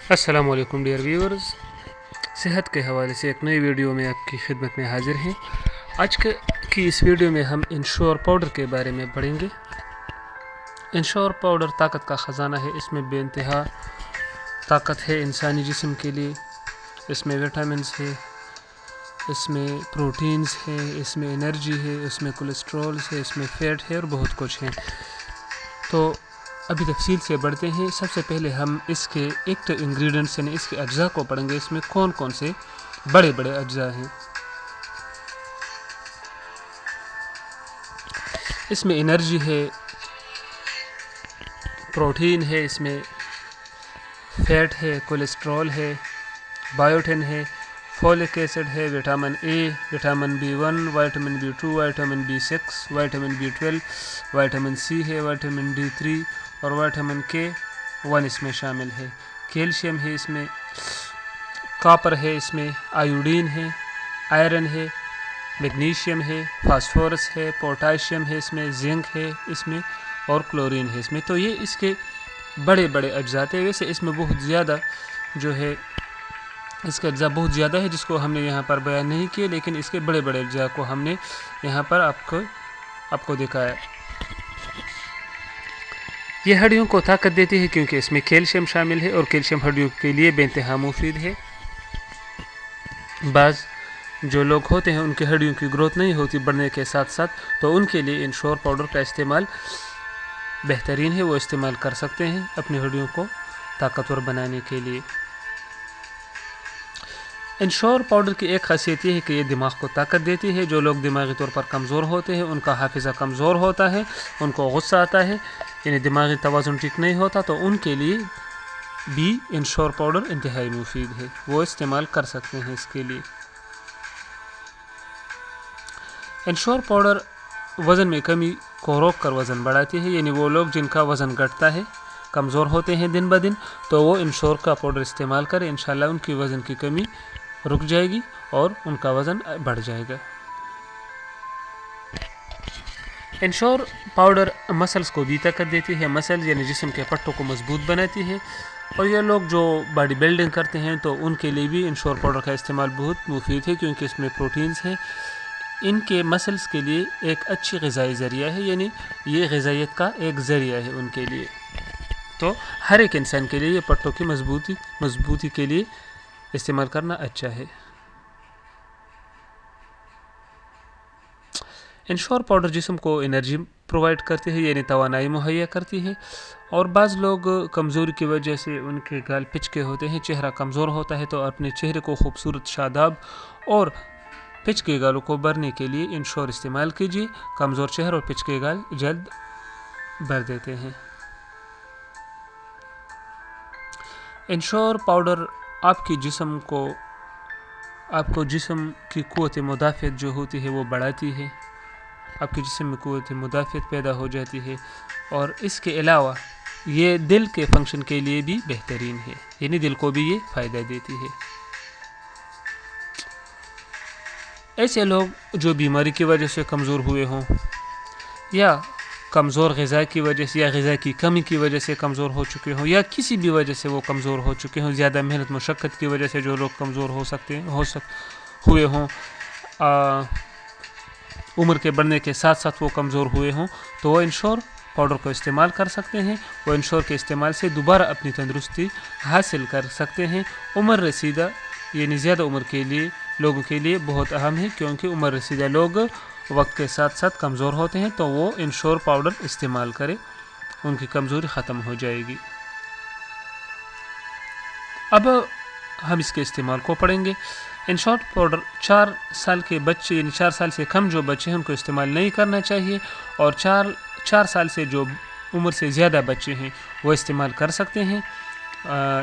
السلام علیکم dear viewers, صحت کے حوالے سے ایک نئی ویڈیو میں آپ کی خدمت میں حاضر ہیں۔ آج کی اس ویڈیو میں ہم انشور پاؤڈر کے بارے میں پڑھیں گے۔ انشور پاؤڈر طاقت کا خزانہ ہے، اس میں بے انتہا طاقت ہے انسانی جسم کے لیے۔ اس میں وٹامنز ہے، اس میں پروٹینز ہے، اس میں انرجی ہے، اس میں کولیسٹرولز ہے، اس میں فیٹ ہے اور بہت کچھ ہے۔ تو ابھی تفصیل سے بڑھتے ہیں۔ سب سے پہلے ہم اس کے ایکٹیو انگریڈینٹس یعنی اس کے اجزاء کو پڑھیں گے، اس میں کون کون سے بڑے بڑے اجزاء ہیں۔ اس میں انرجی ہے، پروٹین ہے، اس میں فیٹ ہے، کولیسٹرول ہے، بایوٹن ہے، فولک ایسڈ ہے، vitamin A, vitamin B1، vitamin B2، vitamin B6، vitamin B12، vitamin C ہے، وٹامن D3 اور وٹامن K1 اس میں شامل ہے۔ کیلشیم ہے، اس میں کاپر ہے، اس میں آیوڈین ہے، آئرن ہے، میگنیشیم ہے، فاسفورس ہے، پوٹاشیم ہے، اس میں زنک ہے، اس میں اور کلورین ہے اس میں۔ تو یہ اس کے بڑے بڑے اجزاء تھے۔ ویسے اس میں بہت زیادہ جو ہے اس کا اجزاء بہت زیادہ ہے جس کو ہم نے یہاں پر بیان نہیں کیے، لیکن اس کے بڑے بڑے اجزاء کو ہم نے یہاں پر آپ کو دکھایا۔ یہ ہڈیوں کو طاقت دیتی ہے کیونکہ اس میں کیلشیم شامل ہے، اور کیلشیم ہڈیوں کے لیے بے انتہا مفید ہے۔ بعض جو لوگ ہوتے ہیں ان کی ہڈیوں کی گروتھ نہیں ہوتی بڑھنے کے ساتھ ساتھ، تو ان کے لیے انشور پاؤڈر کا استعمال بہترین ہے، وہ استعمال کر سکتے ہیں اپنی ہڈیوں کو طاقتور بنانے کے لیے۔ انشور پاؤڈر کی ایک خاصیت یہ ہے کہ یہ دماغ کو طاقت دیتی ہے۔ جو لوگ دماغی طور پر کمزور ہوتے ہیں، ان کا حافظہ کمزور ہوتا ہے، ان کو غصہ آتا ہے، یعنی دماغی توازن ٹھیک نہیں ہوتا، تو ان کے لیے بھی انشور پاؤڈر انتہائی مفید ہے، وہ استعمال کر سکتے ہیں اس کے لیے۔ انشور پاؤڈر وزن میں کمی کو روک کر وزن بڑھاتی ہے، یعنی وہ لوگ جن کا وزن گھٹتا ہے، کمزور ہوتے ہیں دن بدن، تو وہ انشور کا پاؤڈر استعمال کریں، انشاءاللہ ان کی وزن کی کمی رک جائے گی اور ان کا وزن بڑھ جائے گا۔ انشور پاؤڈر مسلز کو بھی طاقت دیتی ہے، مسلز یعنی جسم کے پٹھوں کو مضبوط بناتی ہے، اور یہ لوگ جو باڈی بلڈنگ کرتے ہیں تو ان کے لیے بھی انشور پاؤڈر کا استعمال بہت مفید ہے، کیونکہ اس میں پروٹینز ہیں۔ ان کے مسلز کے لیے ایک اچھی غذائی ذریعہ ہے، یعنی یہ غذائیت کا ایک ذریعہ ہے ان کے لیے۔ تو ہر ایک انسان کے لیے یہ پٹھوں کی مضبوطی کے لیے استعمال کرنا اچھا ہے۔ انشور پاؤڈر جسم کو انرجی پرووائڈ کرتی ہے، یعنی توانائی مہیا کرتی ہے، اور بعض لوگ کمزوری کی وجہ سے ان کے گال پچکے ہوتے ہیں، چہرہ کمزور ہوتا ہے، تو اپنے چہرے کو خوبصورت، شاداب اور پچکے گالوں کو بھرنے کے لیے انشور استعمال کیجیے۔ کمزور چہرہ اور پچکے گال جلد بھر دیتے ہیں۔ انشور پاؤڈر آپ کو جسم کی قوت مدافعت جو ہوتی ہے وہ بڑھاتی ہے، آپ کے جسم میں قوت مدافعت پیدا ہو جاتی ہے، اور اس کے علاوہ یہ دل کے فنکشن کے لیے بھی بہترین ہے، یعنی دل کو بھی یہ فائدہ دیتی ہے۔ ایسے لوگ جو بیماری کی وجہ سے کمزور ہوئے ہوں، یا کمزور غذا کی وجہ سے، یا غذا کی کمی کی وجہ سے کمزور ہو چکے ہوں، یا کسی بھی وجہ سے وہ کمزور ہو چکے ہوں، زیادہ محنت مشقت کی وجہ سے جو لوگ کمزور ہوئے ہوں، عمر کے بڑھنے کے ساتھ ساتھ وہ کمزور ہوئے ہوں، تو وہ انشور پاؤڈر کو استعمال کر سکتے ہیں۔ وہ انشور کے استعمال سے دوبارہ اپنی تندرستی حاصل کر سکتے ہیں۔ عمر رسیدہ یعنی زیادہ عمر کے لیے لوگوں کے لیے بہت اہم ہے، کیونکہ عمر رسیدہ لوگ وقت کے ساتھ ساتھ کمزور ہوتے ہیں، تو وہ انشور پاؤڈر استعمال کریں، ان کی کمزوری ختم ہو جائے گی۔ اب ہم اس کے استعمال کو پڑھیں گے۔ انشور پاؤڈر 4 سال کے بچے یعنی 4 سال سے کم جو بچے ہیں ان کو استعمال نہیں کرنا چاہیے، اور 4 سال سے جو عمر سے زیادہ بچے ہیں وہ استعمال کر سکتے ہیں۔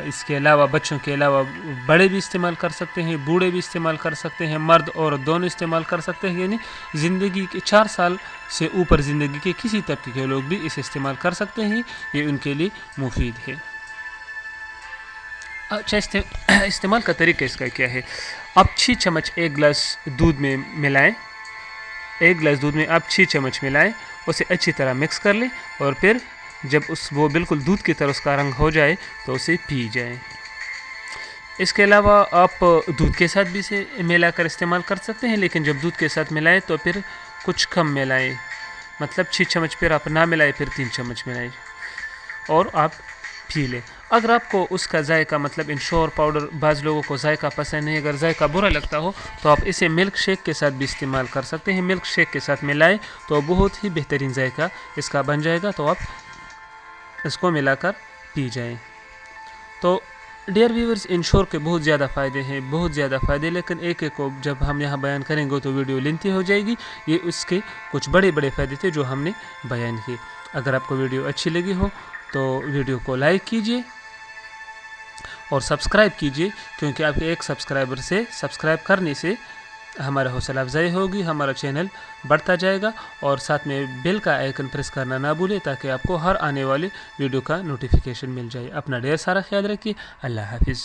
اس کے علاوہ بچوں کے علاوہ بڑے بھی استعمال کر سکتے ہیں، بوڑھے بھی استعمال کر سکتے ہیں، مرد اور دونوں استعمال کر سکتے ہیں، یعنی زندگی کے 4 سال سے اوپر زندگی کے کسی طبقے کے لوگ بھی اسے استعمال کر سکتے ہیں، یہ ان کے لیے مفید ہے۔ اچھا، استعمال کا طریقہ اس کا کیا ہے؟ آپ 6 چمچ ایک گلاس دودھ میں ملائیں، ایک گلاس دودھ میں آپ 6 چمچ ملائیں، اسے اچھی طرح مکس کر لیں، اور پھر جب وہ بالکل دودھ کی طرح اس کا رنگ ہو جائے تو اسے پی جائیں۔ اس کے علاوہ آپ دودھ کے ساتھ بھی اسے ملا کر استعمال کر سکتے ہیں، لیکن جب دودھ کے ساتھ ملائیں تو پھر کچھ کم ملائیں، مطلب 6 چمچ پھر آپ نہ ملائیں، پھر 3 چمچ ملائیں اور آپ پی لیں۔ اگر آپ کو اس کا ذائقہ مطلب انشور پاؤڈر، بعض لوگوں کو ذائقہ پسند نہیں، اگر ذائقہ برا لگتا ہو تو آپ اسے ملک شیک کے ساتھ بھی استعمال کر سکتے ہیں، ملک شیک کے ساتھ ملائیں تو بہت ہی بہترین ذائقہ اس کا بن جائے گا، تو آپ اس کو ملا کر پی جائیں۔ تو ڈیئر ویورز، انشور کے بہت زیادہ فائدے ہیں، بہت زیادہ فائدے، لیکن ایک ایک کو جب ہم یہاں بیان کریں گے تو ویڈیو لینتھی ہو جائے گی۔ یہ اس کے کچھ بڑے بڑے فائدے تھے جو ہم نے بیان کیے۔ اگر آپ کو ویڈیو اچھی لگی ہو تو ویڈیو کو لائک کیجئے اور سبسکرائب کیجئے، کیونکہ آپ کے ایک سبسکرائب کرنے سے ہمارا حوصلہ افزائی ہوگی، ہمارا چینل بڑھتا جائے گا، اور ساتھ میں بیل کا آئیکن پریس کرنا نہ بھولیں تاکہ آپ کو ہر آنے والی ویڈیو کا نوٹیفیکیشن مل جائے۔ اپنا ڈھیر سارا خیال رکھیے۔ اللہ حافظ۔